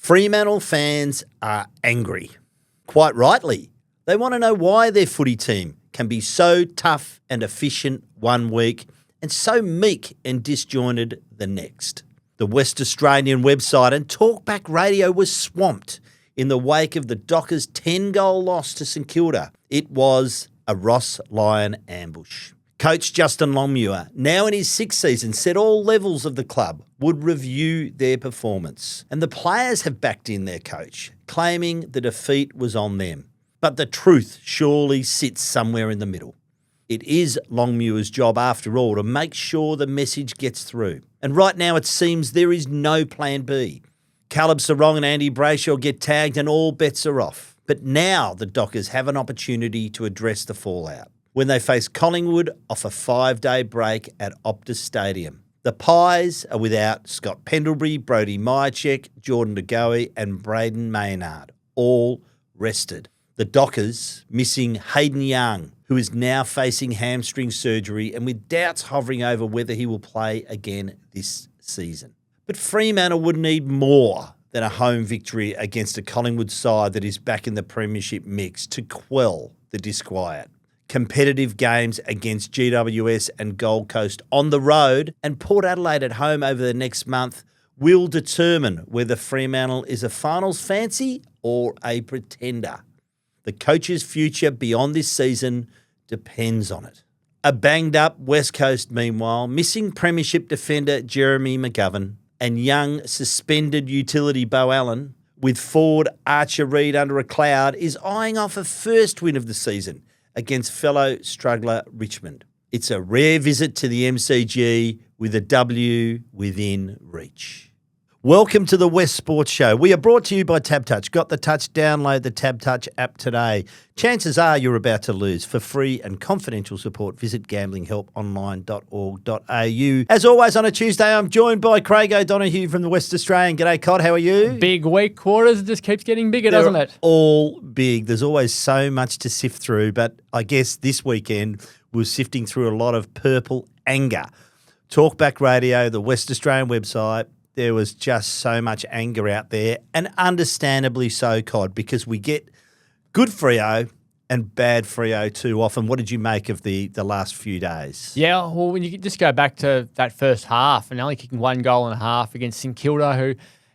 Fremantle fans are angry. Quite rightly. They want to know why their footy team can be so tough and efficient one week and so meek and disjointed the next. The West Australian website and talkback radio was swamped in the wake of the Dockers' 10-goal loss to St Kilda. It was a Ross Lyon ambush. Coach Justin Longmuir, now in his sixth season, said all levels of the club would review their performance. And the players have backed in their coach, claiming the defeat was on them. But the truth surely sits somewhere in the middle. It is Longmuir's job, after all, to make sure the message gets through. And right now it seems there is no plan B. Caleb Sarong and Andy Brayshaw get tagged and all bets are off. But now the Dockers have an opportunity to address the fallout when they face Collingwood off a 5-day break at Optus Stadium. The Pies are without Scott Pendlebury, Brodie Myercheck, Jordan DeGoey and Braden Maynard, all rested. The Dockers missing Hayden Young, who is now facing hamstring surgery and with doubts hovering over whether he will play again this season. But Fremantle would need more than a home victory against a Collingwood side that is back in the premiership mix to quell the disquiet. Competitive games against GWS and Gold Coast on the road and Port Adelaide at home over the next month will determine whether Fremantle is a finals fancy or a pretender. The coach's future beyond this season depends on it. A banged-up West Coast, meanwhile, missing premiership defender Jeremy McGovern and young suspended utility Bo Allen, with forward Archer Reid under a cloud, is eyeing off a first win of the season against fellow struggler Richmond. It's a rare visit to the MCG with a W within reach. Welcome to the West Sports Show. We are brought to you by TabTouch. Got the touch? Download the TabTouch app today. Chances are you're about to lose. For free and confidential support, visit gamblinghelponline.org.au. As always on a Tuesday, I'm joined by Craig O'Donoghue from the West Australian. G'day, Cod. How are you? Big week. Quarters just keeps getting bigger, doesn't it? All big. There's always so much to sift through, but I guess this weekend we're sifting through a lot of purple anger. Talkback Radio, the West Australian website, there was just so much anger out there, and understandably so, Cod, because we get good Freo and bad Freo too often. What did you make of the last few days? Yeah, well, when you just go back to that first half and only kicking 1 goal and a half against St Kilda, who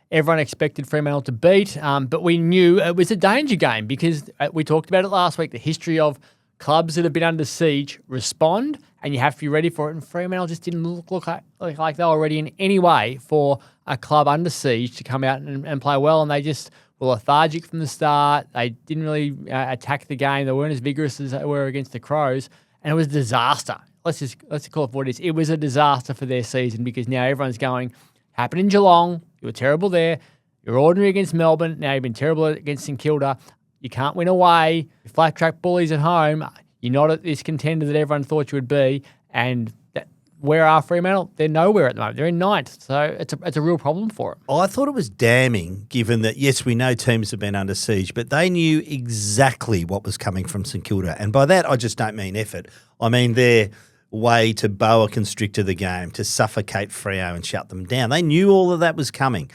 everyone expected Fremantle to beat, but we knew it was a danger game because we talked about it last week, the history of clubs that have been under siege respond, and you have to be ready for it. And Fremantle just didn't look like they were ready in any way for a club under siege to come out and play well. And they just were lethargic from the start. They didn't really attack the game. They weren't as vigorous as they were against the Crows. And it was a disaster. Let's call it for what it is. It was a disaster for their season because now everyone's going, happened in Geelong. You were terrible there. You're ordinary against Melbourne. Now you've been terrible against St Kilda. You can't win away. You're flat track bullies at home. You're not at this contender that everyone thought you would be. And where are Fremantle? They're nowhere at the moment. They're in ninth. So it's a real problem for them. I thought it was damning, given that, yes, we know teams have been under siege, but they knew exactly what was coming from St Kilda. And by that, I just don't mean effort. I mean their way to boa constrictor the game, to suffocate Freo and shut them down. They knew all of that was coming.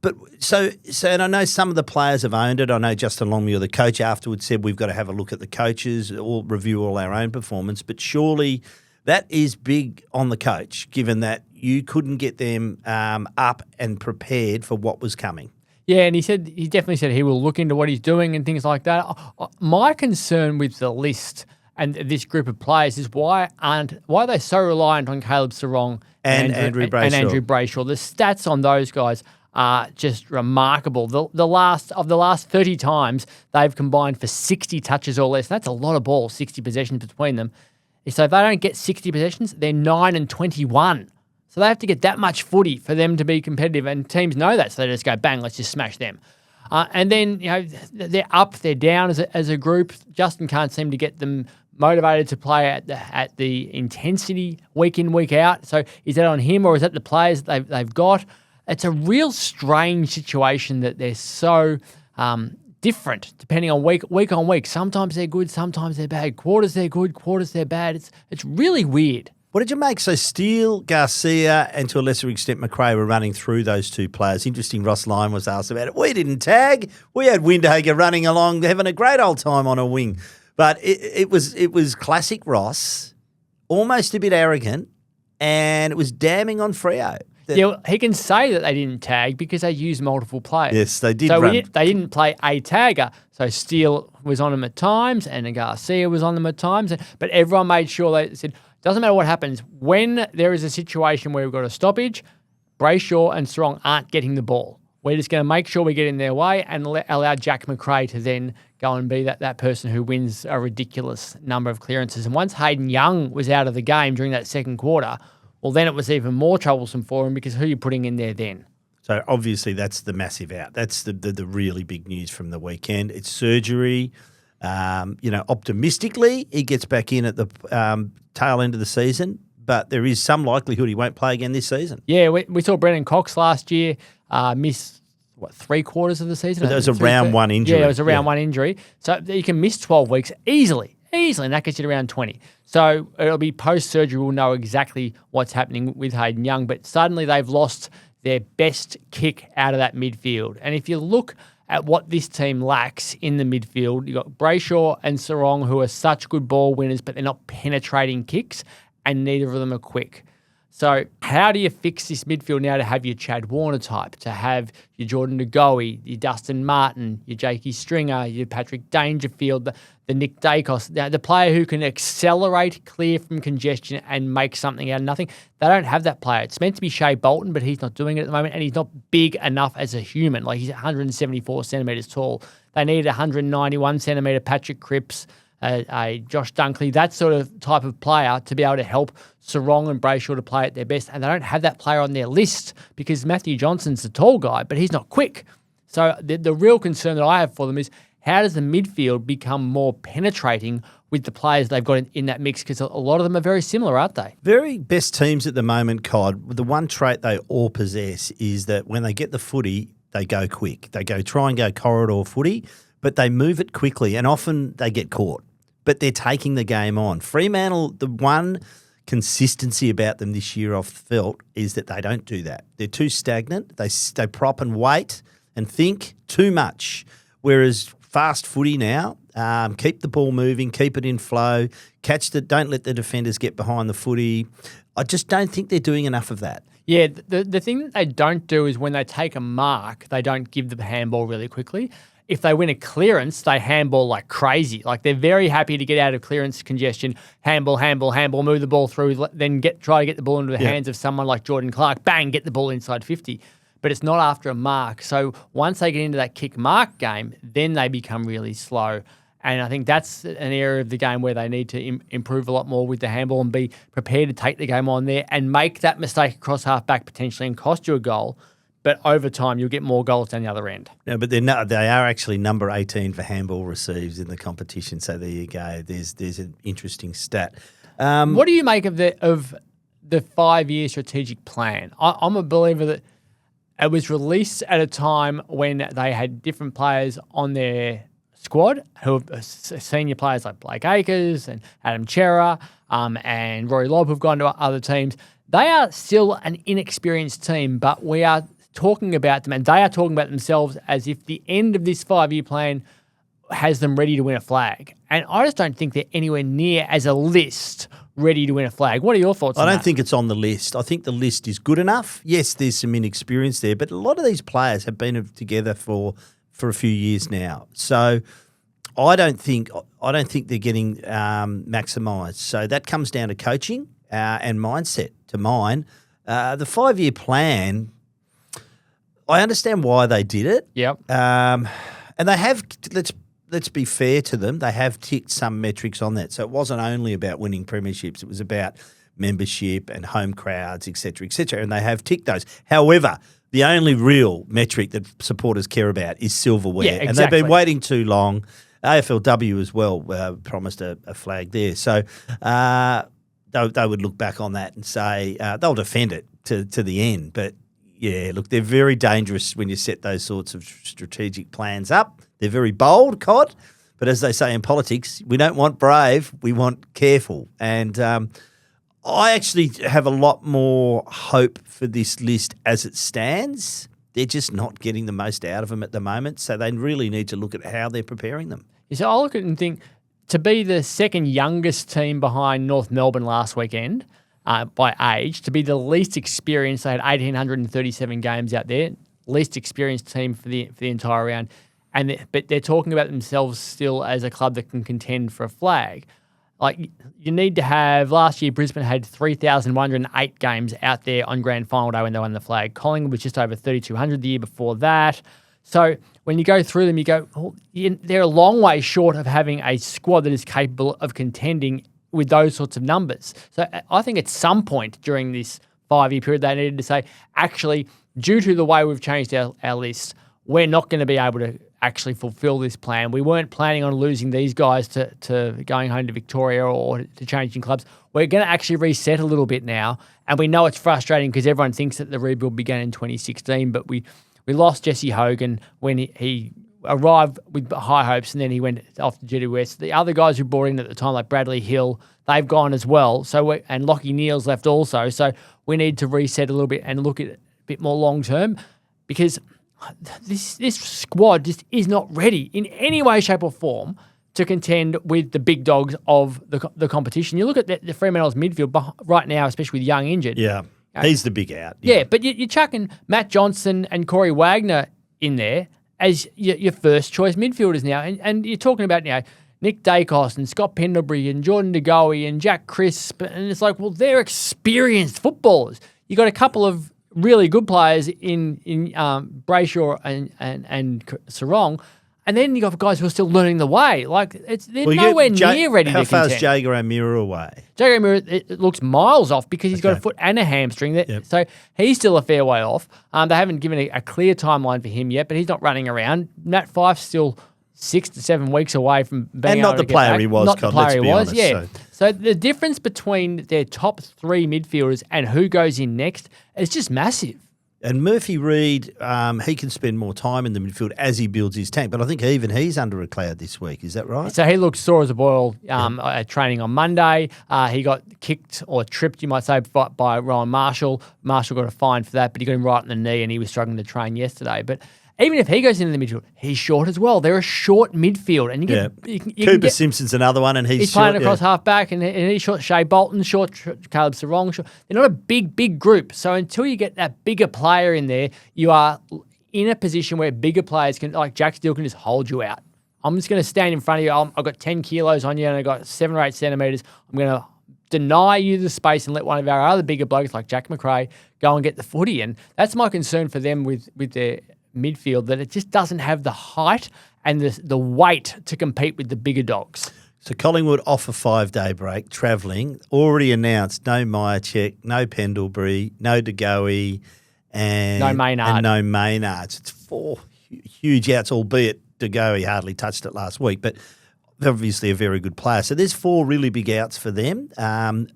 But so, and I know some of the players have owned it. I know Justin Longmuir, the coach, afterwards said we've got to have a look at the coaches, or review all our own performance. But surely that is big on the coach, given that you couldn't get them up and prepared for what was coming. Yeah, and he definitely said he will look into what he's doing and things like that. My concern with the list and this group of players is why are they so reliant on Caleb Sarong and Andrew Brayshaw? The stats on those guys are just remarkable. The last 30 times they've combined for 60 touches or less. That's a lot of balls, 60 possessions between them. So if they don't get 60 possessions, they're 9 and 21. So they have to get that much footy for them to be competitive, and teams know that, so they just go, bang, let's just smash them. And then, they're up, they're down as a group. Justin can't seem to get them motivated to play at the intensity week in, week out. So is that on him or is that the players they've got? It's a real strange situation that they're so different depending on week on week. Sometimes they're good, sometimes they're bad. Quarters they're good, quarters they're bad. It's really weird. What did you make? So Steele, Garcia, and to a lesser extent McRae were running through those two players. Interesting, Ross Lyon was asked about it. We didn't tag. We had Windhager running along, having a great old time on a wing. But it was classic Ross, almost a bit arrogant, and it was damning on Freo. Yeah, he can say that they didn't tag because they used multiple players. Yes, they did. So they didn't play a tagger. So Steele was on them at times, and Garcia was on them at times. But everyone made sure they said, doesn't matter what happens. When there is a situation where we've got a stoppage, Brayshaw and Sarong aren't getting the ball. We're just going to make sure we get in their way and allow Jack McRae to then go and be that person who wins a ridiculous number of clearances. And once Hayden Young was out of the game during that second quarter, well, then it was even more troublesome for him because who are you putting in there then? So obviously that's the massive out. That's the really big news from the weekend. It's surgery. Optimistically, he gets back in at the tail end of the season, but there is some likelihood he won't play again this season. Yeah, we saw Brennan Cox last year miss, 3/4 of the season? But that was a round one injury. Yeah, it was a round one injury. So you can miss 12 weeks easily, and that gets you to around 20. So it'll be post-surgery. We'll know exactly what's happening with Hayden Young, but suddenly they've lost their best kick out of that midfield. And if you look at what this team lacks in the midfield, you've got Brayshaw and Sarong, who are such good ball winners, but they're not penetrating kicks, and neither of them are quick. So how do you fix this midfield now to have your Chad Warner type, to have your Jordan Ngoe, your Dustin Martin, your Jakey Stringer, your Patrick Dangerfield, the Nick Dacos, the player who can accelerate, clear from congestion and make something out of nothing? They don't have that player. It's meant to be Shea Bolton, but he's not doing it at the moment, and he's not big enough as a human. Like, he's 174 centimetres tall. They need 191 centimetre Patrick Cripps, a Josh Dunkley, that sort of type of player to be able to help Sarong and Brayshaw to play at their best. And they don't have that player on their list because Matthew Johnson's the tall guy, but he's not quick. So the real concern that I have for them is, how does the midfield become more penetrating with the players they've got in that mix? Because a lot of them are very similar, aren't they? Very best teams at the moment, Cod. The one trait they all possess is that when they get the footy, they go quick. They try and go corridor footy, but they move it quickly, and often they get caught. But they're taking the game on. Fremantle, the one consistency about them this year I've felt is that they don't do that. They're too stagnant. They prop and wait and think too much. Whereas fast footy now, keep the ball moving, keep it in flow, don't let the defenders get behind the footy. I just don't think they're doing enough of that. Yeah, the thing that they don't do is when they take a mark, they don't give the handball really quickly. If they win a clearance, they handball like crazy. Like, they're very happy to get out of clearance congestion, handball, move the ball through, then try to get the ball into the hands of someone like Jordan Clark, bang, get the ball inside 50. But it's not after a mark. So once they get into that kick-mark game, then they become really slow. And I think that's an area of the game where they need to improve a lot more with the handball and be prepared to take the game on there and make that mistake across half-back potentially and cost you a goal. But over time, you'll get more goals down the other end. No, but they are actually number 18 for handball receives in the competition. So there you go. There's an interesting stat. What do you make of the 5-year strategic plan? I'm a believer that it was released at a time when they had different players on their squad, who have senior players like Blake Acres and Adam Chera and Rory Lobb who've gone to other teams. They are still an inexperienced team, but we are talking about them, and they are talking about themselves as if the end of this 5-year plan has them ready to win a flag. And I just don't think they're anywhere near as a list ready to win a flag. What are your thoughts on that? I don't think it's on the list. I think the list is good enough. Yes, there's some inexperience there, but a lot of these players have been together for a few years now. So I don't think they're getting maximised. So that comes down to coaching and mindset to mine. The 5-year plan, I understand why they did it. Yep. And they have, let's be fair to them, they have ticked some metrics on that. So it wasn't only about winning premierships, it was about membership and home crowds, et cetera, and they have ticked those. However, the only real metric that supporters care about is silverware. Yeah, exactly. And they've been waiting too long. AFLW as well promised a flag there. So they would look back on that and say they'll defend it to the end. But, yeah, look, they're very dangerous when you set those sorts of strategic plans up. They're very bold, Cod. But as they say in politics, we don't want brave, we want careful. And I actually have a lot more hope for this list as it stands. They're just not getting the most out of them at the moment, so they really need to look at how they're preparing them. So I look at it and think, to be the second youngest team behind North Melbourne last weekend by age, to be the least experienced, they had 1,837 games out there, least experienced team for the entire round, but they're talking about themselves still as a club that can contend for a flag. Like, you need to have, last year Brisbane had 3,108 games out there on grand final day when they won the flag. Collingwood was just over 3,200 the year before that. So when you go through them, you go, oh, they're a long way short of having a squad that is capable of contending with those sorts of numbers. So I think at some point during this 5-year period, they needed to say, actually, due to the way we've changed our list, we're not going to be able to actually fulfill this plan. We weren't planning on losing these guys to going home to Victoria or to changing clubs. We're going to actually reset a little bit now. And we know it's frustrating because everyone thinks that the rebuild began in 2016, but we lost Jesse Hogan when he arrived with high hopes and then he went off to GWS. The other guys who brought in at the time, like Bradley Hill, they've gone as well. And Lockie Neal's left also. So we need to reset a little bit and look at it a bit more long term, because this squad just is not ready in any way, shape or form to contend with the big dogs of the competition. You look at the Fremantle's midfield right now, especially with Young injured. Yeah, he's the big out. Yeah, but you're chucking Matt Johnson and Corey Wagner in there as your first choice midfielders now. And you're talking about, Nick Dacos and Scott Pendlebury and Jordan De Goey and Jack Crisp. And it's like, well, they're experienced footballers. You got a couple of really good players in Brayshaw and Sarong, and then you got guys who are still learning the way. Like they're nowhere near ready to contend. How far is Jager O'Meara away? Jager O'Meara, it looks miles off because he's got a foot and a hamstring. So he's still a fair way off. They haven't given a clear timeline for him yet, but he's not running around. Nat Fyfe's still 6 to 7 weeks away from being able to get back. And not the player he was. Not the player he was, honest, So the difference between their top 3 midfielders and who goes in next is just massive. And Murphy Reid, he can spend more time in the midfield as he builds his tank. But I think even he's under a cloud this week. Is that right? So he looks sore as a boil training on Monday. He got kicked or tripped, you might say, by Rowan Marshall. Marshall got a fine for that, but he got him right in the knee and he was struggling to train yesterday. But even if he goes into the midfield, he's short as well. They're a short midfield. And Cooper Simpson's another one, and he's playing short, across half-back, and he's short. Shea Bolton, short. Caleb Sarong, short. They're not a big group. So until you get that bigger player in there, you are in a position where bigger players can, like Jack Steele, can just hold you out. I'm just going to stand in front of you. I've got 10 kilos on you, and I've got 7 or 8 centimetres. I'm going to deny you the space and let one of our other bigger blokes, like Jack McRae, go and get the footy. And that's my concern for them with their midfield, that it just doesn't have the height and the weight to compete with the bigger dogs. So Collingwood off a 5-day break, travelling, already announced no Myercheck, no Pendlebury, no De Goey, and no Maynard. And no Maynards. It's 4 huge outs, albeit De Goey hardly touched it last week, but obviously a very good player. So there's 4 really big outs for them.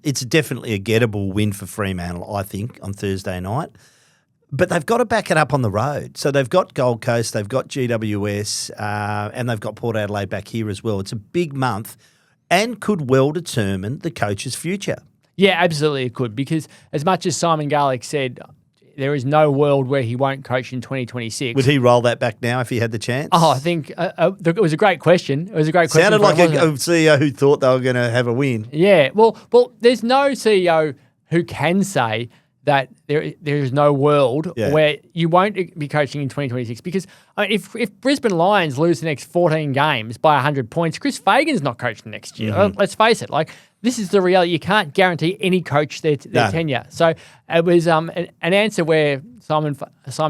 It's definitely a gettable win for Fremantle, I think, on Thursday night. But they've got to back it up on the road. So they've got Gold Coast, they've got GWS, and they've got Port Adelaide back here as well. It's a big month and could well determine the coach's future. Yeah, absolutely it could, because as much as Simon Garlick said there is no world where he won't coach in 2026. Would he roll that back now if he had the chance? Oh, I think it was a great question. It was a great question. Sounded like a CEO who thought they were going to have a win. Yeah, well, there's no CEO who can say that there is no world where you won't be coaching in 2026, because if Brisbane Lions lose the next 14 games by 100 points, Chris Fagan's not coaching next year. Mm-hmm. Let's face it. Like, this is the reality. You can't guarantee any coach their tenure. So it was an answer where Simon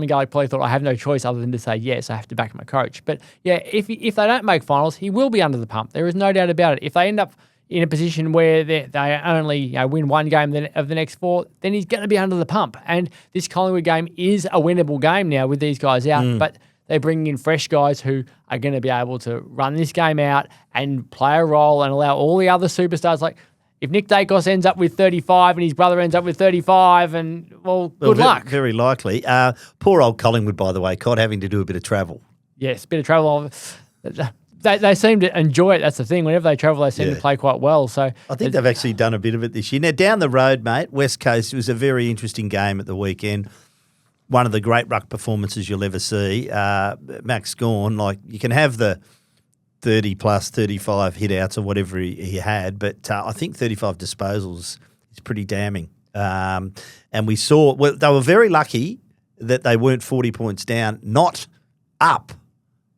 Garlick probably thought, I have no choice other than to say, yes, I have to back my coach. But yeah, if they don't make finals, he will be under the pump. There is no doubt about it. If they end up in a position where they only win 1 game of the next 4, then he's going to be under the pump. And this Collingwood game is a winnable game now with these guys out, but they're bringing in fresh guys who are going to be able to run this game out and play a role and allow all the other superstars. Like, if Nick Dacos ends up with 35 and his brother ends up with 35, and good luck. Very likely. Poor old Collingwood, by the way, caught having to do a bit of travel. Yes, a bit of travel. They seem to enjoy it. That's the thing. Whenever they travel, they seem to play quite well. So I think they've actually done a bit of it this year. Now, down the road, mate, West Coast, it was a very interesting game at the weekend. One of the great ruck performances you'll ever see. Max Gawn, like, you can have the 30 plus 35 hit outs or whatever he had, but I think 35 disposals is pretty damning. And we saw, well, they were very lucky that they weren't 40 points down, not up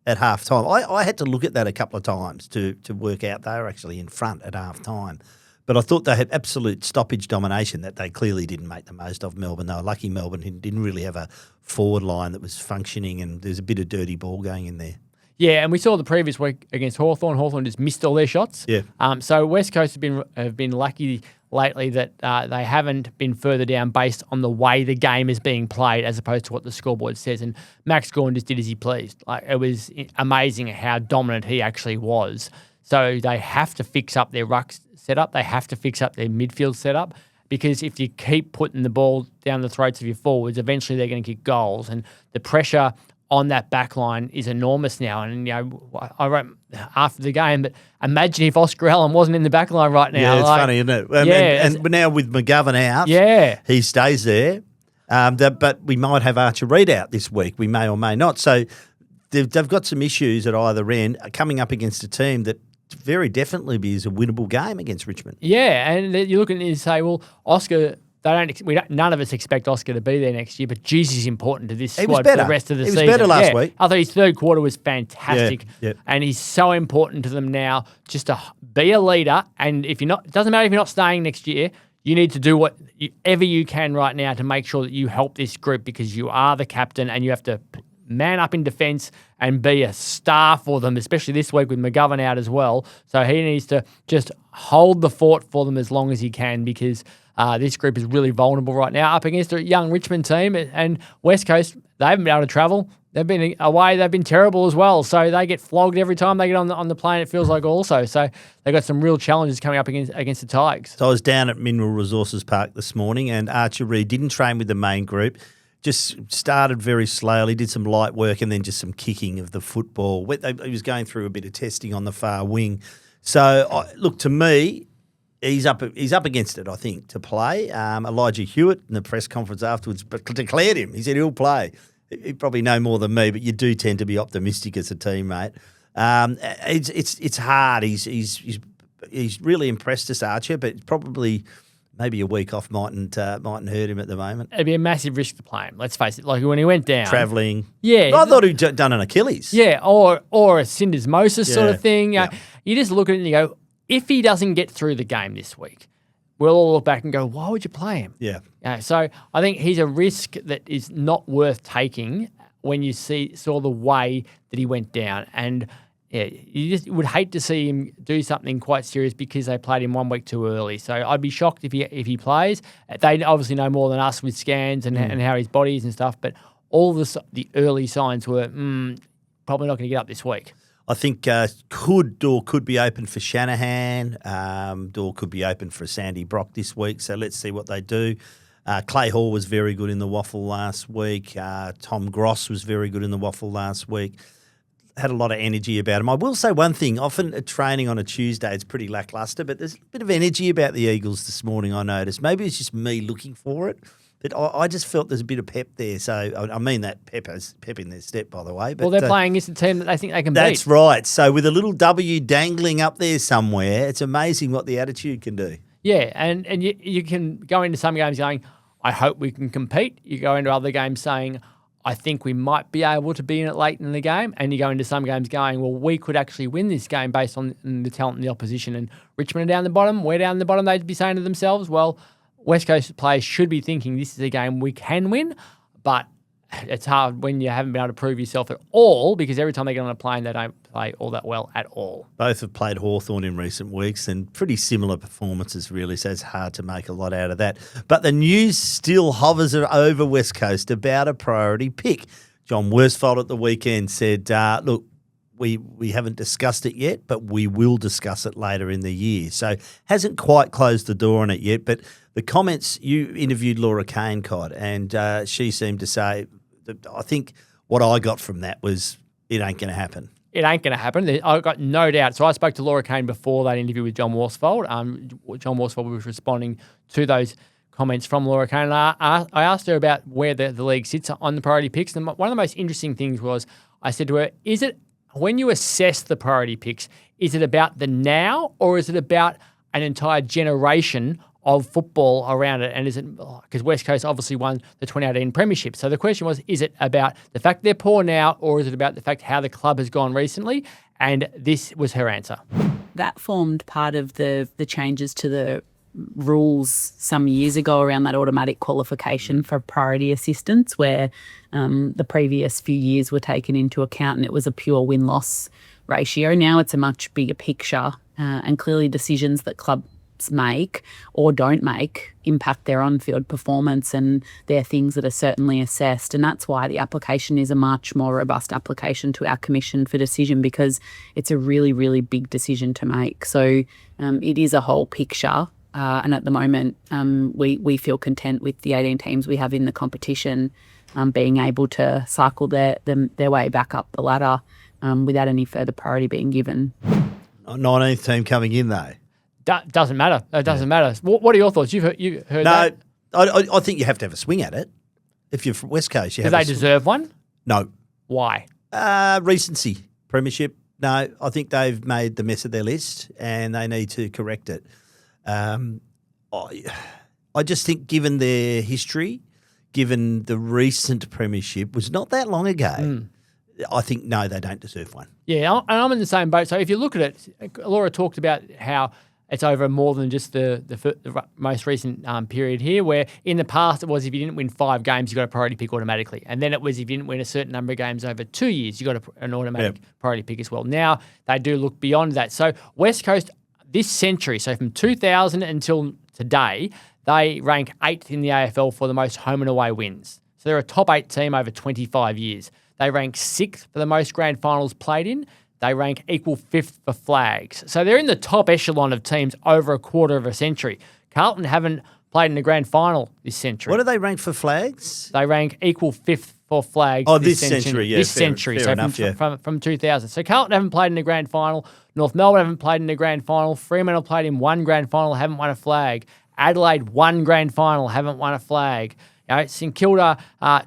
at half time. I had to look at that a couple of times to work out they were actually in front at half time. But I thought they had absolute stoppage domination that they clearly didn't make the most of Melbourne. They were lucky Melbourne didn't really have a forward line that was functioning, and there's a bit of dirty ball going in there. Yeah, and we saw the previous week against Hawthorn. Hawthorn just missed all their shots. Yeah. So West Coast have been lucky lately that they haven't been further down based on the way the game is being played as opposed to what the scoreboard says. And Max Gawn just did as he pleased. Like, it was amazing how dominant he actually was. So they have to fix up their ruck setup. They have to fix up their midfield setup, because if you keep putting the ball down the throats of your forwards, eventually they're going to kick goals. And the pressure on that back line is enormous now. And, I wrote after the game that imagine if Oscar Allen wasn't in the back line right now. Yeah, it's funny, isn't it? And now with McGovern out, he stays there. But we might have Archer Reid out this week. We may or may not. So they've got some issues at either end coming up against a team that very definitely is a winnable game against Richmond. Yeah, and you look at it and you say, well, Oscar, none of us expect Oscar to be there next year, but Jesus is important to this squad for the rest of the season. He was better last week. I thought his third quarter was fantastic, and he's so important to them now just to be a leader. And if you're not, it doesn't matter if you're not staying next year, you need to do whatever you can right now to make sure that you help this group, because you are the captain and you have to man up in defence and be a star for them, especially this week with McGovern out as well. So he needs to just hold the fort for them as long as he can, because this group is really vulnerable right now up against a young Richmond team. And West Coast, they haven't been able to travel. They've been away. They've been terrible as well. So they get flogged every time they get on the plane, it feels like also. So they've got some real challenges coming up against the Tigers. So I was down at Mineral Resources Park this morning, and Archer Reid didn't train with the main group. Just started very slowly, did some light work, and then just some kicking of the football. He was going through a bit of testing on the far wing. So, look, to me, he's up against it, I think, to play. Elijah Hewitt in the press conference afterwards declared him. He said he'll play. He probably know more than me, but you do tend to be optimistic as a teammate. It's hard. He's really impressed us, Archer, but probably maybe a week off mightn't hurt him at the moment. It'd be a massive risk to play him. Let's face it. Like when he went down, travelling. Yeah, I thought he'd done an Achilles. Yeah, or a syndesmosis sort of thing. You just look at it and you go, if he doesn't get through the game this week, we'll all look back and go, why would you play him? Yeah. So I think he's a risk that is not worth taking when you saw the way that he went down. And you just would hate to see him do something quite serious because they played him 1 week too early. So I'd be shocked if he plays. They obviously know more than us with scans and how his body is and stuff, but all the early signs were probably not going to get up this week. I think door could be open for Shanahan. Door could be open for Sandy Brock this week. So let's see what they do. Clay Hall was very good in the waffle last week. Tom Gross was very good in the waffle last week. Had a lot of energy about him. I will say one thing. Often at training on a Tuesday, it's pretty lacklustre, but there's a bit of energy about the Eagles this morning, I noticed. Maybe it's just me looking for it. But I just felt there's a bit of pep there. So, I mean that pep in their step, by the way. But, well, they're playing against a team that they think they can beat. That's right. So with a little W dangling up there somewhere, it's amazing what the attitude can do. Yeah, and you can go into some games going, I hope we can compete. You go into other games saying, I think we might be able to be in it late in the game. And you go into some games going, well, we could actually win this game based on the talent in the opposition. And Richmond are down the bottom. We're down the bottom. They'd be saying to themselves, well, West Coast players should be thinking this is a game we can win, but it's hard when you haven't been able to prove yourself at all, because every time they get on a plane, they don't play all that well at all. Both have played Hawthorn in recent weeks and pretty similar performances, really, so it's hard to make a lot out of that. But the news still hovers over West Coast about a priority pick. John Worsfold at the weekend said, look, we haven't discussed it yet, but we will discuss it later in the year. So hasn't quite closed the door on it yet, but the comments, you interviewed Laura Caincodd, and she seemed to say, that I think what I got from that was it ain't going to happen. it ain't going to happen. I've got no doubt. So I spoke to Laura Kane before that interview with John Worsfold. John Worsfold was responding to those comments from Laura Kane. And I asked her about where the league sits on the priority picks. And one of the most interesting things was I said to her, is it, when you assess the priority picks, is it about the now or is it about an entire generation of football around it? And is it, because West Coast obviously won the 2018 premiership. So the question was, is it about the fact they're poor now or is it about the fact how the club has gone recently? And this was her answer. That formed part of the changes to the rules some years ago around that automatic qualification for priority assistance, where the previous few years were taken into account and it was a pure win-loss ratio. Now it's a much bigger picture and clearly decisions that clubs make or don't make impact their on-field performance, and they're things that are certainly assessed. And that's why the application is a much more robust application to our commission for decision, because it's a really, really big decision to make. So it is a whole picture. And at the moment, we feel content with the 18 teams we have in the competition being able to cycle their way back up the ladder without any further priority being given. 19th team coming in, though. Doesn't matter. It doesn't matter. What are your thoughts? You've heard that? No, I think you have to have a swing at it. If you're from West Coast, you have. Do they deserve one? No. Why? Recency. Premiership. No, I think they've made the mess of their list and they need to correct it. I just think given their history, given the recent premiership was not that long ago, I think, no, they don't deserve one. Yeah, and I'm in the same boat. So if you look at it, Laura talked about how it's over more than just the most recent period here, where in the past it was if you didn't win 5 games, you got a priority pick automatically. And then it was if you didn't win a certain number of games over 2 years, you got an automatic priority pick as well. Now they do look beyond that. So West Coast this century, so from 2000 until today, they rank 8th in the AFL for the most home and away wins. So they're a top 8 team over 25 years. They rank 6th for the most grand finals played in. They rank equal 5th for flags. So they're in the top echelon of teams over a quarter of a century. Carlton haven't played in the grand final this century. What do they rank for flags? They rank equal 5th for flags. Oh, this century, yeah. This century, fair so enough, from 2000. So Carlton haven't played in the grand final. North Melbourne haven't played in the grand final. Fremantle played in 1 grand final, haven't won a flag. Adelaide, 1 grand final, haven't won a flag. St Kilda,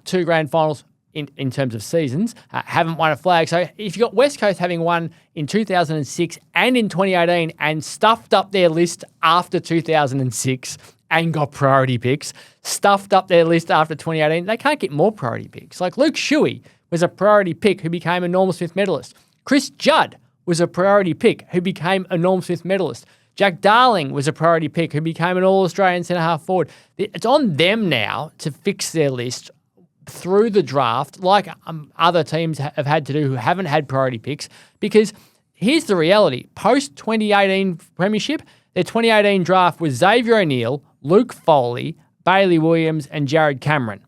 2 grand finals in terms of seasons, haven't won a flag. So if you've got West Coast having won in 2006 and in 2018 and stuffed up their list after 2006 and got priority picks, stuffed up their list after 2018, they can't get more priority picks. Like Luke Shuey was a priority pick who became a Norm Smith medalist. Chris Judd was a priority pick who became a Norm Smith medalist. Jack Darling was a priority pick who became an All-Australian centre-half forward. It's on them now to fix their list through the draft, like other teams have had to do who haven't had priority picks, because here's the reality. Post-2018 premiership, their 2018 draft was Xavier O'Neill, Luke Foley, Bailey Williams and Jared Cameron.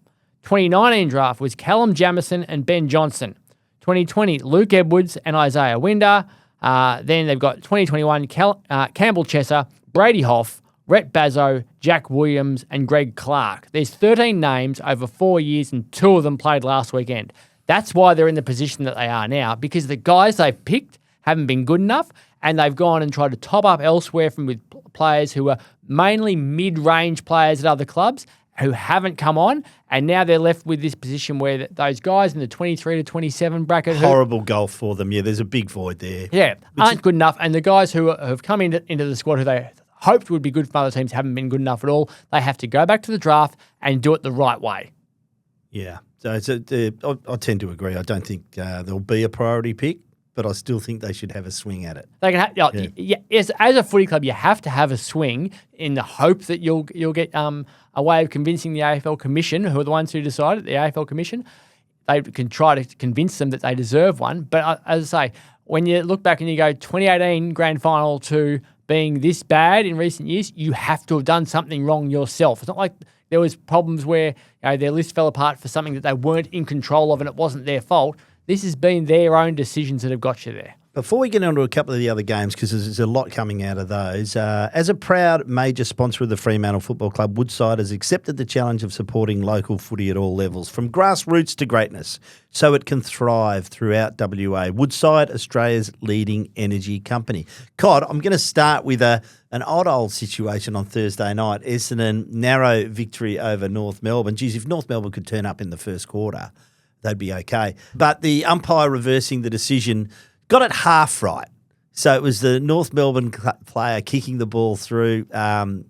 2019 draft was Callum Jamieson and Ben Johnson. 2020, Luke Edwards and Isaiah Winder. Then they've got 2021, Campbell Chesser, Brady Hoff, Rhett Bazzo, Jack Williams and Greg Clark. There's 13 names over 4 years and 2 of them played last weekend. That's why they're in the position that they are now, because the guys they've picked haven't been good enough and they've gone and tried to top up elsewhere with players who are mainly mid-range players at other clubs who haven't come on, and now they're left with this position where those guys in the 23 to 27 bracket... Horrible golf for them. Yeah, there's a big void there. Yeah, aren't good enough, and the guys who have come into the squad who they hoped would be good for other teams haven't been good enough at all. They have to go back to the draft and do it the right way. Yeah, so I tend to agree. I don't think there'll be a priority pick, but I still think they should have a swing at it. They can as a footy club, you have to have a swing in the hope that you'll get a way of convincing the AFL Commission, who are the ones who decided, the AFL Commission. They can try to convince them that they deserve one. But as I say, when you look back and you go 2018 grand final to being this bad in recent years, you have to have done something wrong yourself. It's not like there was problems where their list fell apart for something that they weren't in control of and it wasn't their fault. This has been their own decisions that have got you there. Before we get on to a couple of the other games, because there's a lot coming out of those, as a proud major sponsor of the Fremantle Football Club, Woodside has accepted the challenge of supporting local footy at all levels, from grassroots to greatness, so it can thrive throughout WA. Woodside, Australia's leading energy company. Cod, I'm going to start with an old situation on Thursday night. Essendon, narrow victory over North Melbourne. Geez, if North Melbourne could turn up in the first quarter, they'd be okay. But the umpire reversing the decision got it half right. So it was the North Melbourne player kicking the ball through and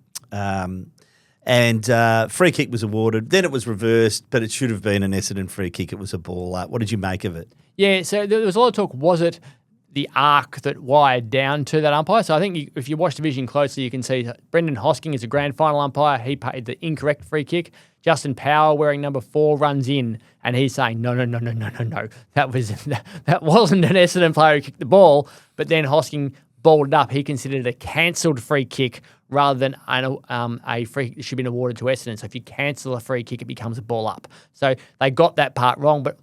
free kick was awarded. Then it was reversed, but it should have been an Essendon free kick. It was a ball. What did you make of it? Yeah, so there was a lot of talk. Was it the arc that wired down to that umpire? So I think if you watch the vision closely, you can see Brendan Hosking is a grand final umpire. He paid the incorrect free kick. Justin Power, wearing number 4, runs in, and he's saying, no. That wasn't an Essendon player who kicked the ball. But then Hosking balled it up. He considered it a cancelled free kick rather than a free kick that should have been awarded to Essendon. So if you cancel a free kick, it becomes a ball up. So they got that part wrong. But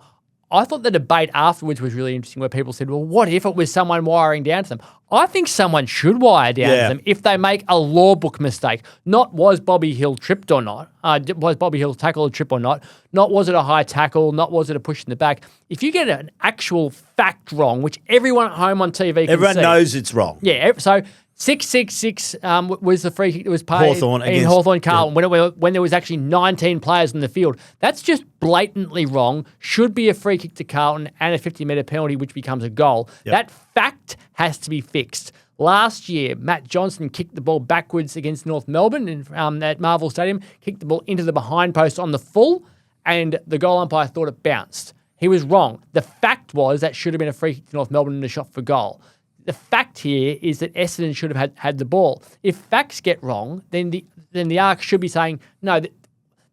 I thought the debate afterwards was really interesting, where people said, well, what if it was someone wiring down to them? I think someone should wire down to them if they make a law book mistake. Not was Bobby Hill tripped or not, was Bobby Hill's tackle a trip or not, not was it a high tackle, not was it a push in the back. If you get an actual fact wrong, which everyone at home on TV can see. Everyone knows it's wrong. Yeah, so 666 was the free kick that was paid in Hawthorn Carlton when there was actually 19 players in the field. That's just blatantly wrong. Should be a free kick to Carlton and a 50-metre penalty, which becomes a goal. Yep. That fact has to be fixed. Last year, Matt Johnson kicked the ball backwards against North Melbourne at Marvel Stadium, kicked the ball into the behind post on the full, and the goal umpire thought it bounced. He was wrong. The fact was that should have been a free kick to North Melbourne and a shot for goal. The fact here is that Essendon should have had the ball. If facts get wrong, then the ARC should be saying, no,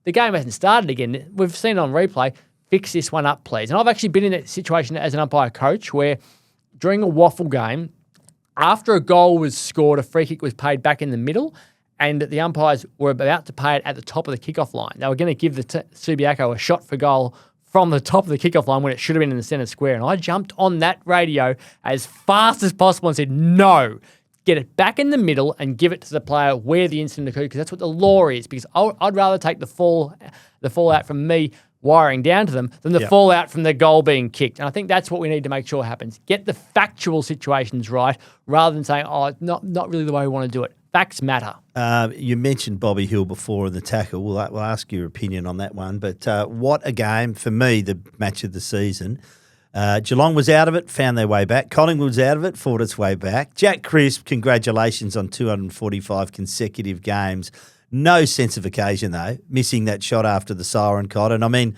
the game hasn't started again. We've seen it on replay. Fix this one up, please. And I've actually been in that situation as an umpire coach where during a waffle game, after a goal was scored, a free kick was paid back in the middle, and the umpires were about to pay it at the top of the kickoff line. They were going to give the Subiaco a shot for goal from the top of the kickoff line when it should have been in the centre square. And I jumped on that radio as fast as possible and said, no, get it back in the middle and give it to the player where the incident occurred, because that's what the law is. Because I'd rather take the fallout from me wiring down to them than the fallout from the goal being kicked. And I think that's what we need to make sure happens. Get the factual situations right rather than saying, oh, it's not really the way we want to do it. Facts matter. You mentioned Bobby Hill before in the tackle. We'll ask your opinion on that one. But what a game. For me, the match of the season. Geelong was out of it, found their way back. Collingwood was out of it, fought its way back. Jack Crisp, congratulations on 245 consecutive games. No sense of occasion, though, missing that shot after the siren, Cod. And I mean,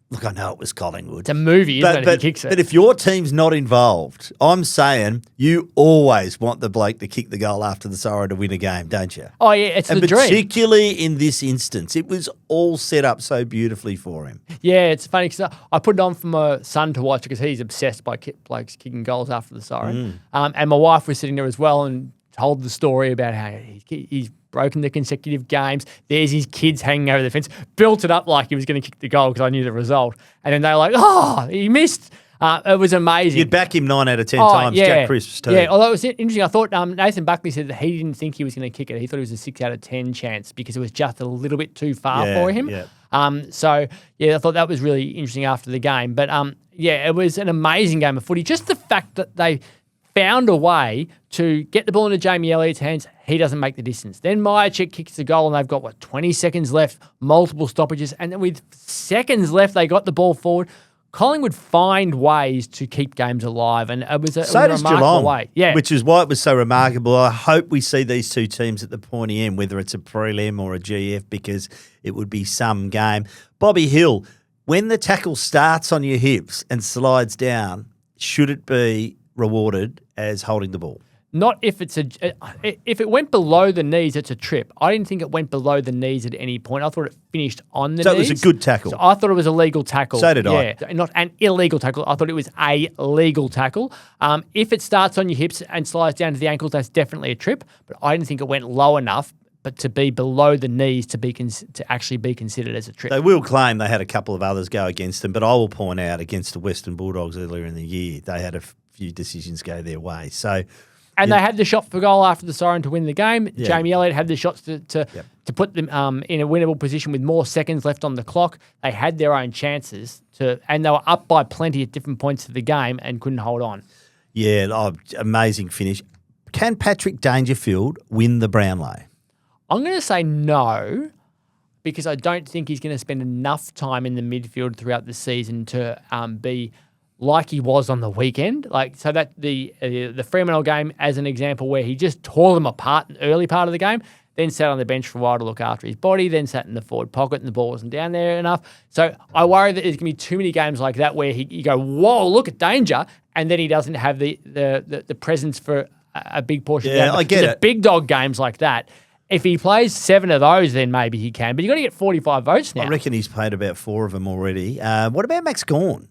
look, I know it was Collingwood. It's a movie, isn't it, if he kicks it? But if your team's not involved, I'm saying you always want the bloke to kick the goal after the siren to win a game, don't you? Oh, yeah, it's the dream. And particularly in this instance, it was all set up so beautifully for him. Yeah, it's funny because I put it on for my son to watch because he's obsessed by blokes kicking goals after the siren. And my wife was sitting there as well and told the story about how he's broken the consecutive games. There's his kids hanging over the fence. Built it up like he was going to kick the goal because I knew the result. And then they were like, oh, he missed. It was amazing. You'd back him 9 out of 10 times, yeah. Jack Crisp too. Yeah, although it was interesting. I thought Nathan Buckley said that he didn't think he was going to kick it. He thought it was a 6 out of 10 chance because it was just a little bit too far for him. Yeah. I thought that was really interesting after the game. But, it was an amazing game of footy. Just the fact that they found a way to get the ball into Jamie Elliott's hands. He doesn't make the distance. Then Myercheck kicks the goal and they've got, 20 seconds left, multiple stoppages. And then with seconds left, they got the ball forward. Collingwood find ways to keep games alive, and it was a remarkable Geelong, way. Yeah. Which is why it was so remarkable. I hope we see these two teams at the pointy end, whether it's a prelim or a GF, because it would be some game. Bobby Hill, when the tackle starts on your hips and slides down, should it be rewarded as holding the ball? Not if it's if it went below the knees, it's a trip. I didn't think it went below the knees at any point. I thought it finished on the knees. So it was a good tackle. So I thought it was a legal tackle. So did I. Not an illegal tackle. I thought it was a legal tackle. If it starts on your hips and slides down to the ankles, that's definitely a trip. But I didn't think it went low enough but to be below the knees to actually be considered as a trip. They will claim they had a couple of others go against them, but I will point out against the Western Bulldogs earlier in the year, they had a few decisions go their way. So, and they had the shot for goal after the siren to win the game. Yeah. Jamie Elliott had the shots to put them in a winnable position with more seconds left on the clock. They had their own chances and they were up by plenty at different points of the game and couldn't hold on. Yeah, amazing finish. Can Patrick Dangerfield win the Brownlow? I'm going to say no, because I don't think he's going to spend enough time in the midfield throughout the season to be like he was on the weekend. So that the Fremantle game, as an example, where he just tore them apart in the early part of the game, then sat on the bench for a while to look after his body, then sat in the forward pocket and the ball wasn't down there enough. So I worry that there's going to be too many games like that where you go, whoa, look at Danger, and then he doesn't have the presence for a big portion of the game. I get it. Big dog games like that, if he plays 7 of those, then maybe he can. But you've got to get 45 votes now. I reckon he's played about 4 of them already. What about Max Gawn?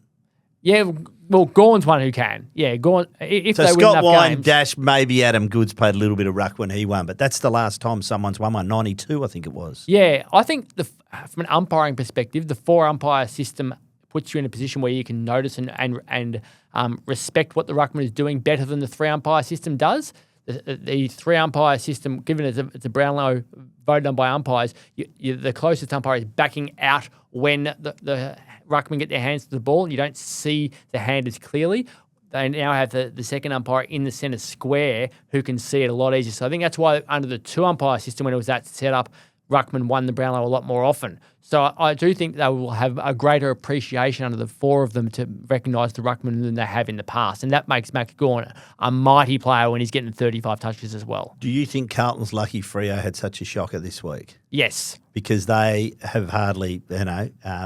Yeah, well, Gawn's one who can. Yeah, Gawn. If So they win Scott enough Wine games, dash maybe Adam Goods played a little bit of ruck when he won, but that's the last time someone's won one. 92, I think it was. Yeah, I think from an umpiring perspective, the 4-umpire system puts you in a position where you can notice and respect what the ruckman is doing better than the 3-umpire system does. The 3-umpire system, given it's a Brownlow voted on by umpires, the closest umpire is backing out when the ruckman get their hands to the ball and you don't see the hand as clearly. They now have the second umpire in the centre square who can see it a lot easier. So I think that's why under the 2-umpire system, when it was that set up, ruckman won the Brownlow a lot more often. So I do think they will have a greater appreciation under the 4 of them to recognise the ruckman than they have in the past. And that makes Max Gawn a mighty player when he's getting 35 touches as well. Do you think Carlton's lucky Freo had such a shocker this week? Yes. Because they have hardly,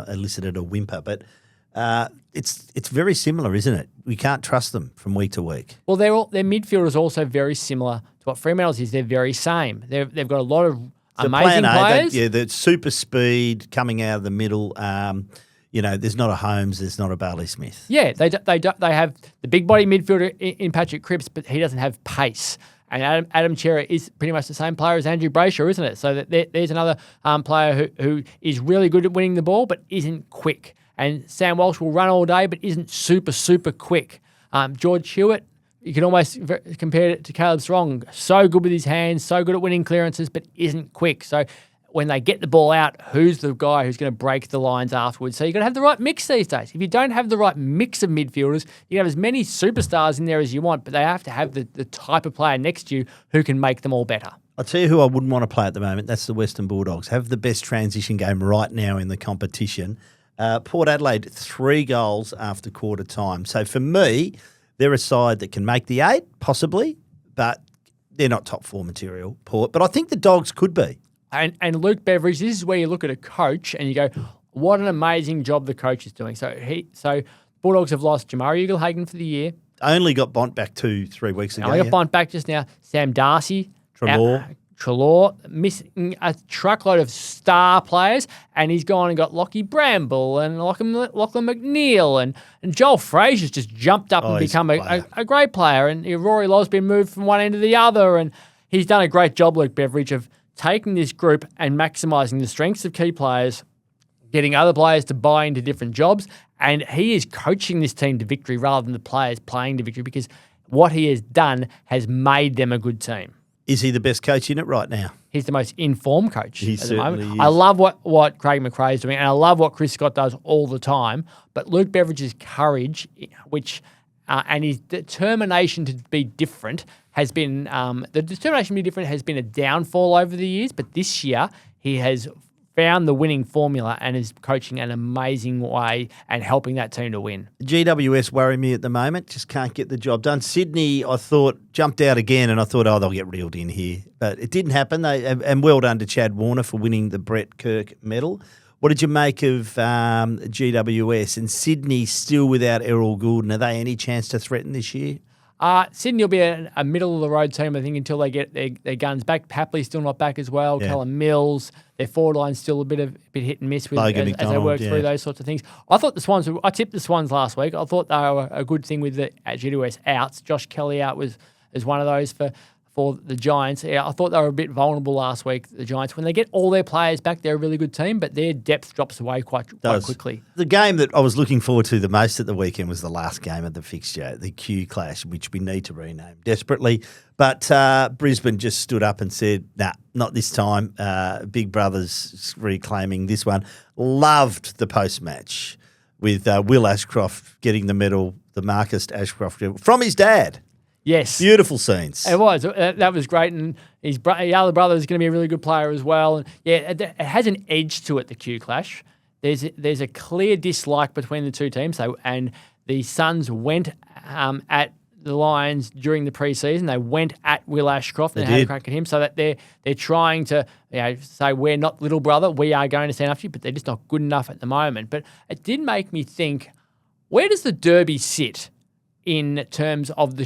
elicited a whimper. But it's very similar, isn't it? We can't trust them from week to week. Well, their midfield is also very similar to what Fremantle's is. They're very same. They've got a lot of amazing players. The super speed coming out of the middle. There's not a Holmes, there's not a Barley Smith. Yeah, they have the big body midfielder in Patrick Cripps, but he doesn't have pace. And Adam Chera is pretty much the same player as Andrew Brayshaw, isn't it? So there's another player who is really good at winning the ball, but isn't quick. And Sam Walsh will run all day, but isn't super, super quick. George Hewitt, you can almost compare it to Caleb Strong. So good with his hands, so good at winning clearances, but isn't quick. So when they get the ball out, who's the guy who's going to break the lines afterwards? So you've got to have the right mix these days. If you don't have the right mix of midfielders, you can have as many superstars in there as you want, but they have to have the type of player next to you who can make them all better. I'll tell you who I wouldn't want to play at the moment. That's the Western Bulldogs. Have the best transition game right now in the competition. Port Adelaide, 3 goals after quarter time. So for me, they're a side that can make the 8, possibly, but they're not top 4 material, Port. But I think the Dogs could be. And Luke Beveridge, this is where you look at a coach and you go, what an amazing job the coach is doing. So Bulldogs have lost Jamari Ugle-Hagan for the year. Only got Bont back 2-3 weeks ago. I got Bont back just now. Sam Darcy. Treloar, missing a truckload of star players, and he's gone and got Lockie Bramble and Lachlan McNeil and Joel Frazier's just jumped up and become a great player, and Rory Lowe's been moved from one end to the other, and he's done a great job, Luke Beveridge, of taking this group and maximising the strengths of key players, getting other players to buy into different jobs, and he is coaching this team to victory rather than the players playing to victory, because what he has done has made them a good team. Is he the best coach in it right now? He's the most informed coach at the moment. Is. I love what Craig McRae is doing, and I love what Chris Scott does all the time. But Luke Beveridge's courage, and his determination to be different has been a downfall over the years. But this year he has found the winning formula and is coaching an amazing way and helping that team to win. GWS worry me at the moment. Just can't get the job done. Sydney, I thought, jumped out again, and I thought, they'll get reeled in here. But it didn't happen. And well done to Chad Warner for winning the Brett Kirk medal. What did you make of GWS? And Sydney still without Errol Goulden. Are they any chance to threaten this year? Sydney will be a middle-of-the-road team, I think, until they get their guns back. Papley's still not back as well. Yeah. Callum Mills, their forward line's still a bit hit and miss with as they work through those sorts of things. I thought I tipped the Swans last week. I thought they were a good thing with the GWS outs. Josh Kelly out was one of those for for the Giants. Yeah, I thought they were a bit vulnerable last week, the Giants. When they get all their players back, they're a really good team, but their depth drops away quite quickly. The game that I was looking forward to the most at the weekend was the last game of the fixture, the Q Clash, which we need to rename desperately. But Brisbane just stood up and said, nah, not this time. Big Brother's reclaiming this one. Loved the post-match with Will Ashcroft getting the medal, the Marcus Ashcroft, from his dad. Yes. Beautiful scenes. It was. That was great. And his other brother is going to be a really good player as well. And yeah, it has an edge to it, the Q Clash. There's a clear dislike between the two teams. And the Suns went at the Lions during the preseason. They went at Will Ashcroft and had a crack at him, so that they're trying to say, we're not little brother, we are going to stand up to you, but they're just not good enough at the moment. But it did make me think, where does the Derby sit in terms of the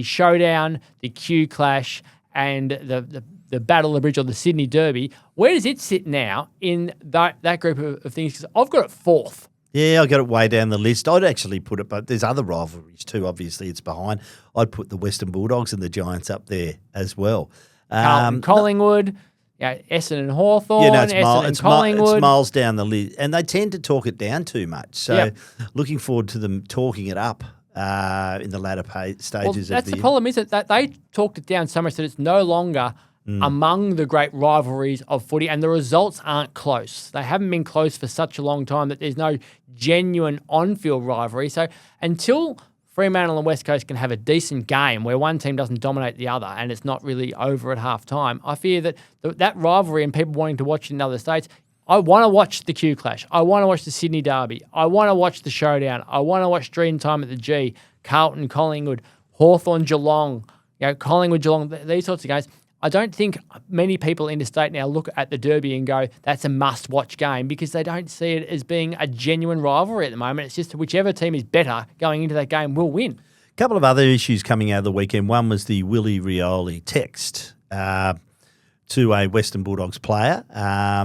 showdown, the Q Clash, and the Battle of the Bridge or the Sydney Derby? Where does it sit now in that group of things? Because I've got it fourth. Yeah, I got it way down the list. I'd actually put it, but there's other rivalries too. Obviously, it's behind. I'd put the Western Bulldogs and the Giants up there as well. Collingwood, Essendon and Hawthorn, it's Collingwood. It's miles down the list, and they tend to talk it down too much. So, looking forward to them talking it up in the latter stages of the year. That's the problem, is it? That they talked it down so much that it's no longer among the great rivalries of footy, and the results aren't close. They haven't been close for such a long time that there's no genuine on-field rivalry. So until Fremantle and West Coast can have a decent game where one team doesn't dominate the other and it's not really over at half time, I fear that that rivalry and people wanting to watch it in other states, I want to watch the Q Clash. I want to watch the Sydney Derby. I want to watch the Showdown. I want to watch Dream Time at the G, Carlton, Collingwood, Hawthorn, Geelong, Collingwood, Geelong, these sorts of games. I don't think many people interstate now look at the Derby and go, that's a must-watch game, because they don't see it as being a genuine rivalry at the moment. It's just whichever team is better going into that game will win. A couple of other issues coming out of the weekend. One was the Willie Rioli text to a Western Bulldogs player,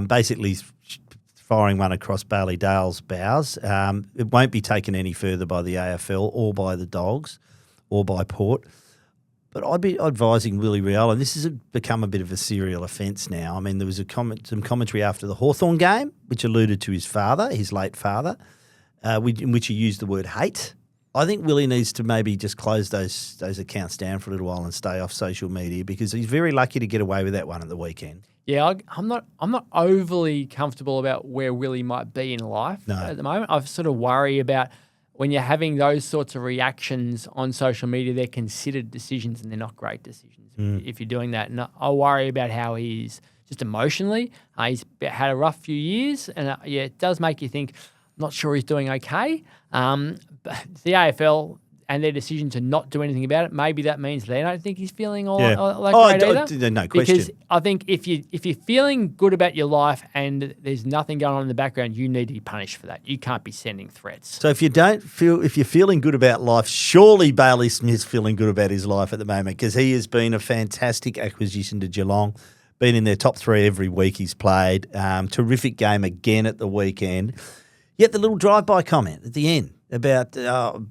basically firing one across Bailey Dale's bows. It won't be taken any further by the AFL or by the Dogs or by Port. But I'd be advising Willie Rioli, and this has become a bit of a serial offence now. I mean, there was some commentary after the Hawthorn game, which alluded to his father, his late father, in which he used the word hate. I think Willie needs to maybe just close those accounts down for a little while and stay off social media, because he's very lucky to get away with that one at the weekend. Yeah, I'm not overly comfortable about where Willie might be in life at the moment. I sort of worry about when you're having those sorts of reactions on social media. They're considered decisions and they're not great decisions if you're doing that. And I worry about how he's just emotionally. He's had a rough few years, and it does make you think, I'm not sure he's doing okay. But the AFL and their decision to not do anything about it, maybe that means they don't think he's feeling all great either. No question. Because I think if you're feeling good about your life and there's nothing going on in the background, you need to be punished for that. You can't be sending threats. So if you're feeling good about life, surely Bailey Smith's feeling good about his life at the moment, because he has been a fantastic acquisition to Geelong. Been in their top three every week he's played. Terrific game again at the weekend. Yet the little drive-by comment at the end about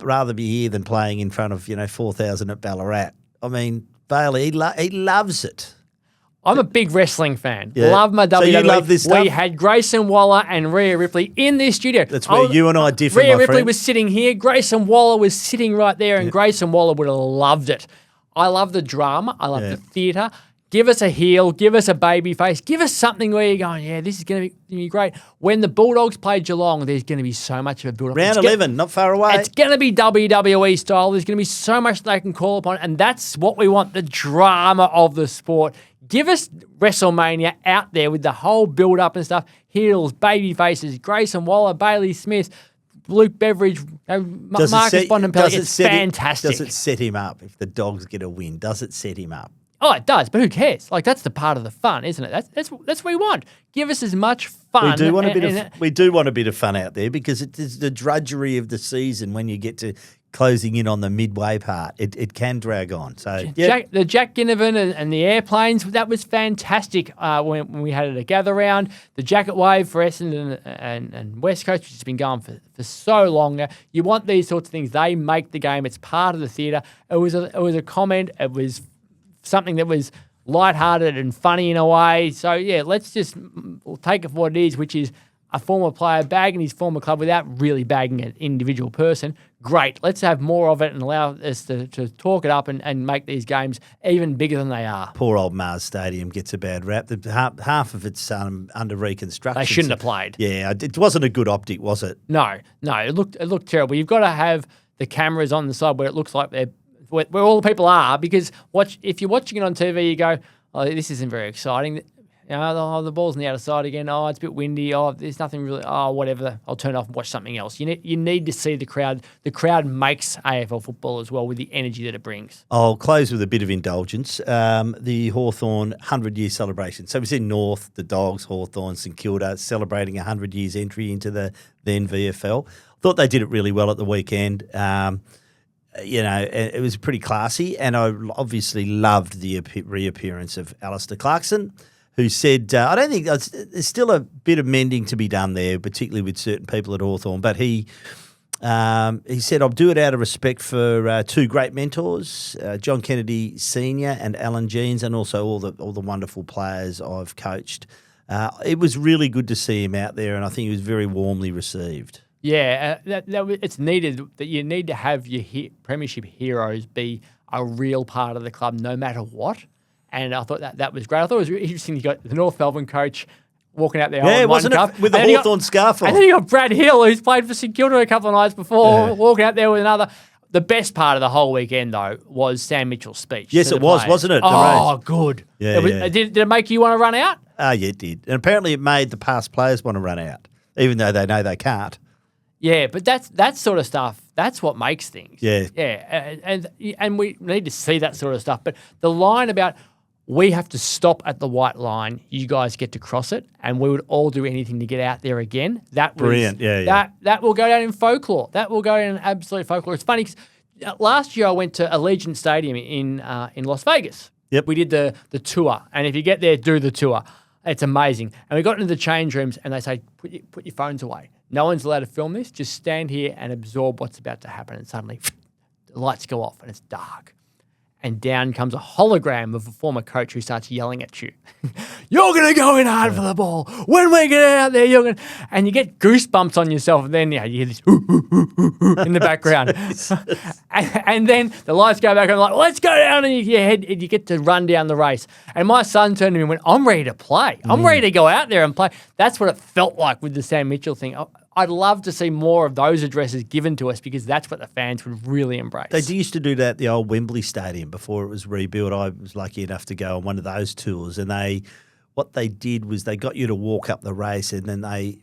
rather be here than playing in front of 4,000 at Ballarat. I mean, Bailey, he loves it. I'm a big wrestling fan. Yeah. Love my WWE. So you love this stuff? We had Grayson Waller and Rhea Ripley in this studio. That's where you and I differ, Rhea my Ripley friend. was sitting here. Grayson Waller was sitting right there, and Grayson Waller would have loved it. I love the drama. I love the theatre. Give us a heel, give us a baby face, give us something where you're going, this is going to be great. When the Bulldogs play Geelong, there's going to be so much of a build-up. Round 11, not far away. It's going to be WWE style. There's going to be so much they can call upon, and that's what we want, the drama of the sport. Give us WrestleMania out there with the whole build-up and stuff. Heels, baby faces, Grayson Waller, Bailey Smith, Luke Beveridge, Marcus Bontempelli. It's fantastic. Does it set him up if the Dogs get a win? Does it set him up? Oh, it does, but who cares? Like, that's the part of the fun, isn't it? That's what we want. Give us as much fun. We do want a bit of fun out there, because it is the drudgery of the season when you get to closing in on the midway part. It can drag on. So the Jack Ginnivan and the airplanes, that was fantastic when we had it a gather round. The jacket wave for Essendon and West Coast, which has been going for so long now. You want these sorts of things. They make the game. It's part of the theatre. It was a comment. It was something that was lighthearted and funny in a way. So, yeah, let's just take it for what it is, which is a former player bagging his former club without really bagging an individual person. Great. Let's have more of it and allow us to talk it up and make these games even bigger than they are. Poor old Mars Stadium gets a bad rap. Half of it's under reconstruction. They shouldn't have played. Yeah, it wasn't a good optic, was it? No, it looked terrible. You've got to have the cameras on the side where it looks like they're where all the people are, because if you're watching it on TV, you go, oh, this isn't very exciting. The ball's on the outer side again. Oh, it's a bit windy. Oh, there's nothing really. Oh, whatever. I'll turn it off and watch something else. You need to see the crowd. The crowd makes AFL football as well with the energy that it brings. I'll close with a bit of indulgence. The Hawthorn 100-year celebration. So it was in North, the Dogs, Hawthorn, St Kilda, celebrating 100 years entry into the then VFL. Thought they did it really well at the weekend. It was pretty classy, and I obviously loved the reappearance of Alistair Clarkson, who said, I don't think there's still a bit of mending to be done there, particularly with certain people at Hawthorn, but he said, I'll do it out of respect for two great mentors, John Kennedy Sr. and Alan Jeans, and also all the wonderful players I've coached. It was really good to see him out there, and I think he was very warmly received. Yeah, it's needed that you need to have your premiership heroes be a real part of the club no matter what. And I thought that was great. I thought it was really interesting. You got the North Melbourne coach walking out there holding one cup. With the Hawthorn scarf on. And then you got Brad Hill, who's played for St Kilda a couple of nights before, walking out there with another. The best part of the whole weekend, though, was Sam Mitchell's speech. Yes, it was, wasn't it? Oh, good. Yeah, Did it make you want to run out? Yeah, it did. And apparently it made the past players want to run out, even though they know they can't. Yeah, but that sort of stuff, that's what makes things. Yeah. Yeah, and we need to see that sort of stuff. But the line about we have to stop at the white line, you guys get to cross it, and we would all do anything to get out there again. That was brilliant. Yeah. That will go down in folklore. That will go in absolute folklore. It's funny because last year I went to Allegiant Stadium in Las Vegas. Yep. We did the tour, and if you get there, do the tour. It's amazing. And we got into the change rooms, and they say, put your phones away. No one's allowed to film this. Just stand here and absorb what's about to happen. And suddenly, the lights go off and it's dark. And down comes a hologram of a former coach who starts yelling at you. You're going to go in hard for the ball. When we get out there, you're going to... And you get goosebumps on yourself. And then you hear this in the background. and then the lights go back. And I'm like, let's go down. And you get to run down the race. And my son turned to me and went, I'm ready to play. I'm ready to go out there and play. That's what it felt like with the Sam Mitchell thing. I'd love to see more of those addresses given to us because that's what the fans would really embrace. They used to do that at the old Wembley Stadium before it was rebuilt. I was lucky enough to go on one of those tours, and what they did was they got you to walk up the race, and then they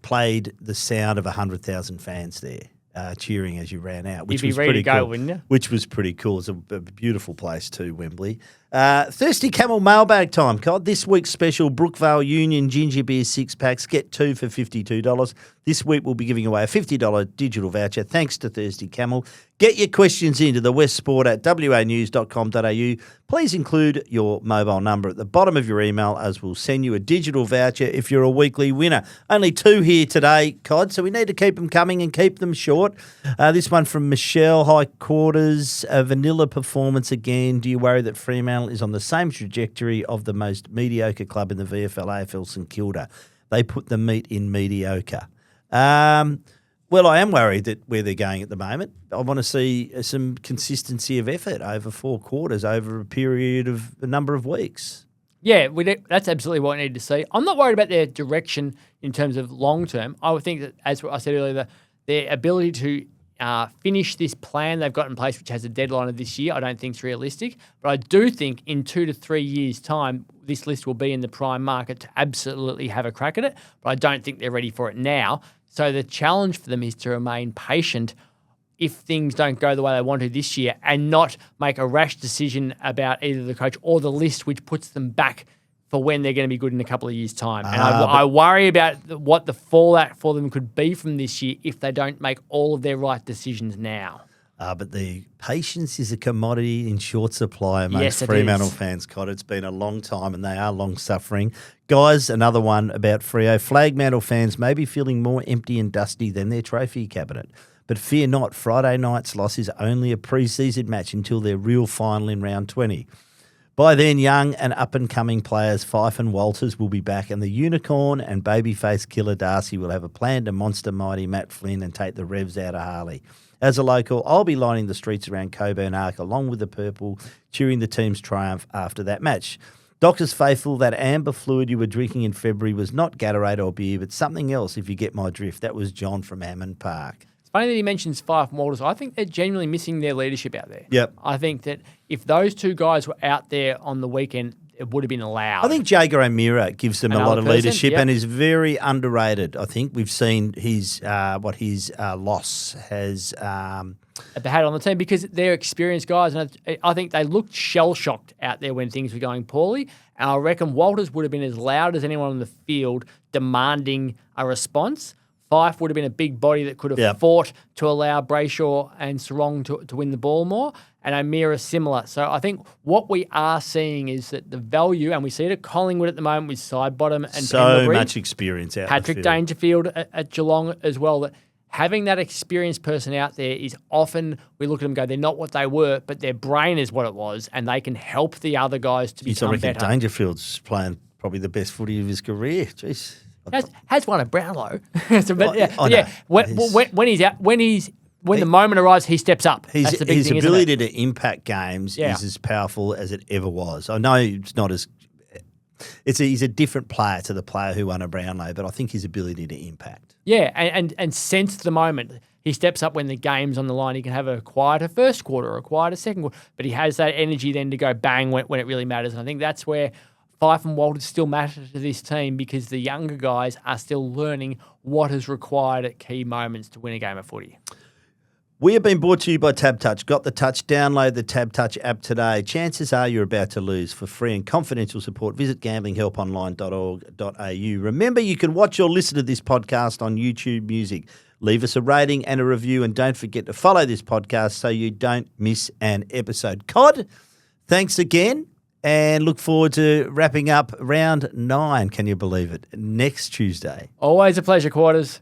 played the sound of 100,000 fans there cheering as you ran out, which was pretty cool. Wouldn't you? Which was pretty cool. It's a beautiful place too, Wembley. Thirsty Camel mailbag time. This week's special Brookvale Union ginger beer 6-packs. Get 2 for $52. This week we'll be giving away a $50 digital voucher thanks to Thirsty Camel. Get your questions into TheWestSport at wanews.com.au. Please include your mobile number at the bottom of your email as we'll send you a digital voucher if you're a weekly winner. Only 2 here today, Cod, so we need to keep them coming and keep them short. This one from Michelle, High Quarters, a vanilla performance again. Do you worry that Fremantle is on the same trajectory of the most mediocre club in the VFL AFL, St Kilda? They put the meat in mediocre. Well, I am worried that where they're going at the moment. I want to see some consistency of effort over 4 quarters, over a period of a number of weeks. Yeah, that's absolutely what we need to see. I'm not worried about their direction in terms of long term. I would think that, as I said earlier, their ability to finish this plan they've got in place, which has a deadline of this year, I don't think is realistic. But I do think in 2 to 3 years' time, this list will be in the prime market to absolutely have a crack at it. But I don't think they're ready for it now. So the challenge for them is to remain patient if things don't go the way they want to this year and not make a rash decision about either the coach or the list, which puts them back for when they're going to be good in a couple of years' time. And I worry about what the fallout for them could be from this year if they don't make all of their right decisions now. But the patience is a commodity in short supply amongst Fremantle fans, Cod. It's been a long time and they are long-suffering. Guys, another one about Freo. Flagmantle fans may be feeling more empty and dusty than their trophy cabinet. But fear not, Friday night's loss is only a pre-season match until their real final in round 20. By then, young and up-and-coming players Fife and Walters will be back, and the unicorn and babyface killer Darcy will have a plan to monster mighty Matt Flynn and take the revs out of Harley. As a local, I'll be lining the streets around Coburn Arc along with the purple, cheering the team's triumph after that match. Doctors faithful, that amber fluid you were drinking in February was not Gatorade or beer, but something else, if you get my drift. That was John from Hammond Park. It's funny that he mentions Fife and Walters. I think they're genuinely missing their leadership out there. Yep. I think that if those two guys were out there on the weekend, it would have been allowed. I think Jager O'Meara gives them a lot of leadership and is very underrated. I think we've seen his loss has they had on the team because they're experienced guys, and I think they looked shell-shocked out there when things were going poorly. And I reckon Walters would have been as loud as anyone on the field demanding a response. Fife would have been a big body that could have fought to allow Brayshaw and Sarong to win the ball more, and O'Meara similar. So I think what we are seeing is that the value, and we see it at Collingwood at the moment with Sidebottom and so Pendlebury, much experience out Patrick the field. Dangerfield at Geelong as well, that having that experienced person out there is often, we look at them and go, they're not what they were, but their brain is what it was, and they can help the other guys to become better. Dangerfield's playing probably the best footy of his career. Jeez. Has won a Brownlow. When the moment arrives, he steps up. His thing, ability to impact games is as powerful as it ever was. I know it's not as he's a different player to the player who won a Brownlow, but I think his ability to impact. Yeah, and sense the moment. He steps up when the game's on the line. He can have a quieter first quarter or a quieter second quarter, but he has that energy then to go bang when it really matters. And I think that's where Fife and Walters still matter to this team because the younger guys are still learning what is required at key moments to win a game of footy. We have been brought to you by Tab Touch. Got the touch? Download the Tab Touch app today. Chances are you're about to lose. For free and confidential support, visit gamblinghelponline.org.au. Remember, you can watch or listen to this podcast on YouTube Music. Leave us a rating and a review, and don't forget to follow this podcast so you don't miss an episode. Cod, thanks again, and look forward to wrapping up round 9, can you believe it, next Tuesday. Always a pleasure, Quarters.